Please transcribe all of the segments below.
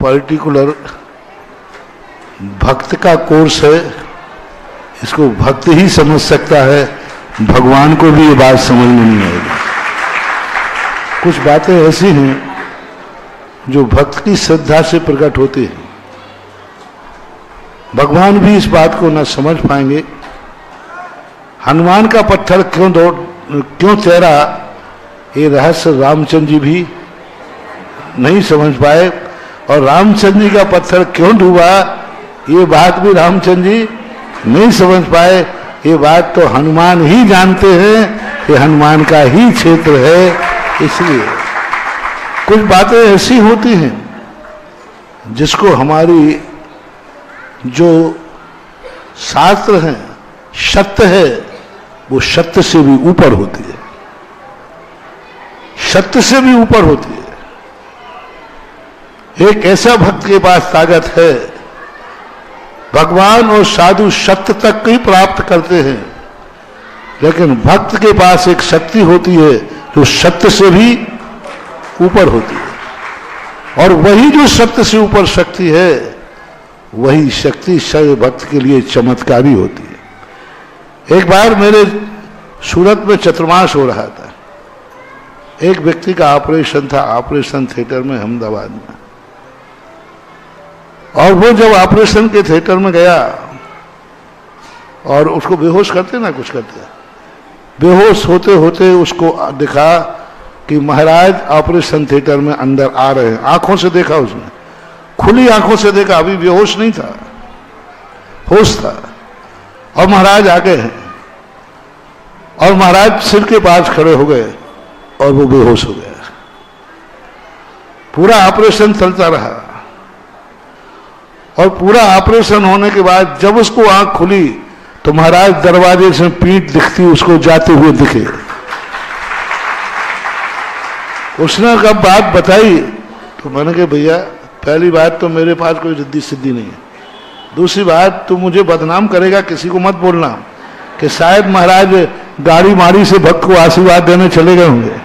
Particular भक्त का course है, इसको भक्त ही समझ सकता है, भगवान को भी ये बात समझ में नहीं आएगी। कुछ बातें ऐसी हैं जो भक्त की श्रद्धा से प्रकट होती हैं, भगवान भी इस बात को न समझ पाएंगे। हनुमान का पत्थर क्यों तैरा, ये रहस्य रामचंद्र जी भी नहीं समझ पाए, और रामचंद्र जी का पत्थर क्यों डूबा, ये बात भी रामचंद्र जी नहीं समझ पाए। ये बात तो हनुमान ही जानते हैं, ये हनुमान का ही क्षेत्र है। इसलिए कुछ बातें ऐसी होती हैं जिसको हमारी जो शास्त्र हैं, सत्य है, वो सत्य से भी ऊपर होती है, सत्य से भी ऊपर होती है। एक ऐसा भक्त के पास ताकत है, भगवान और साधु सत्य तक ही प्राप्त करते हैं, लेकिन भक्त के पास एक शक्ति होती है जो सत्य से भी ऊपर होती है, और वही जो सत्य से ऊपर शक्ति है, वही शक्ति सर्व भक्त के लिए चमत्कारी होती है। एक बार मेरे सूरत में चतुर्मास हो रहा था, एक व्यक्ति का ऑपरेशन था, ऑपरेशन थिएटर में अहमदाबाद में, और वो जब ऑपरेशन के थिएटर में गया और उसको बेहोश करते ना, कुछ करते, बेहोश होते होते उसको दिखा कि महाराज ऑपरेशन थिएटर में अंदर आ रहे हैं। आंखों से देखा, उसने खुली आंखों से देखा, अभी बेहोश नहीं था, होश था, और महाराज आ गए हैं, और महाराज सिर के पास खड़े हो गए और वो बेहोश हो गया। पूरा ऑपरेशन चलता रहा, और पूरा ऑपरेशन होने के बाद जब उसको आंख खुली तो महाराज दरवाजे से पीठ दिखती उसको जाते हुए दिखे। उसने कब बात बताई तो मैंने कहा भैया, पहली बात तो मेरे पास कोई रिद्धि सिद्धि नहीं है, दूसरी बात तू मुझे बदनाम करेगा, किसी को मत बोलना कि शायद महाराज गाड़ी मारी से भक्त को आशीर्वाद देने चले गए होंगे।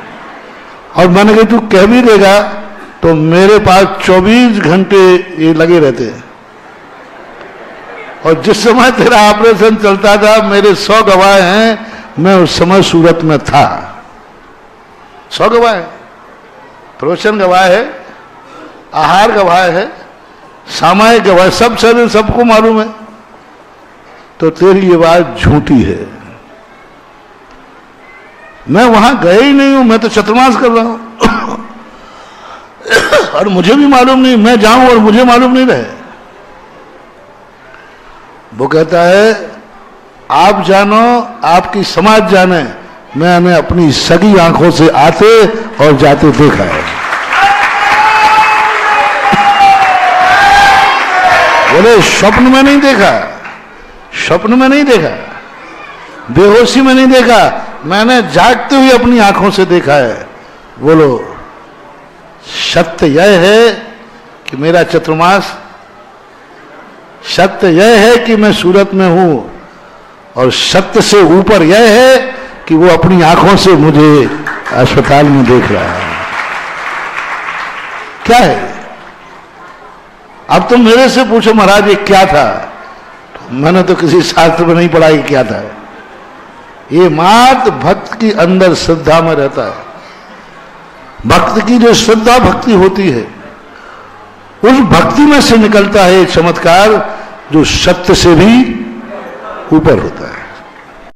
और मैंने कहा तू कह भी देगा तो मेरे पास 24 घंटे ये लगे रहते हैं, और जिस समय तेरा ऑपरेशन चलता था मेरे 100 गवाह हैं, मैं उस समय सूरत में था। 100 गवाह है, प्रवचन गवाह है, आहार गवाह है, सामायिक गवाह, सब शरीर सबको मालूम है, तो तेरी ये बात झूठी है। मैं वहां गया ही नहीं हूं, मैं तो चतुर्मास कर रहा हूं और मुझे भी मालूम नहीं, मैं जाऊं और मुझे मालूम नहीं रहे। वो कहता है आप जानो, आपकी समाज जाने, मैंने अपनी सगी आंखों से आते और जाते देखा है। बोले स्वप्न में नहीं देखा, स्वप्न में नहीं देखा, बेहोशी में नहीं देखा, मैंने जागते हुए अपनी आंखों से देखा है। बोलो सत्य यह है कि मेरा चतुर्मास, सत्य यह है कि मैं सूरत में हूं, और सत्य से ऊपर यह है कि वो अपनी आंखों से मुझे अस्पताल में देख रहा है। क्या है? अब तुम मेरे से पूछो महाराज ये क्या था, तो मैंने तो किसी शास्त्र में नहीं पढ़ा कि क्या था। ये मात्र भक्त की अंदर श्रद्धा में रहता है। भक्त की जो श्रद्धा भक्ति होती है, उस भक्ति में से निकलता है चमत्कार जो सत्य से भी ऊपर होता है।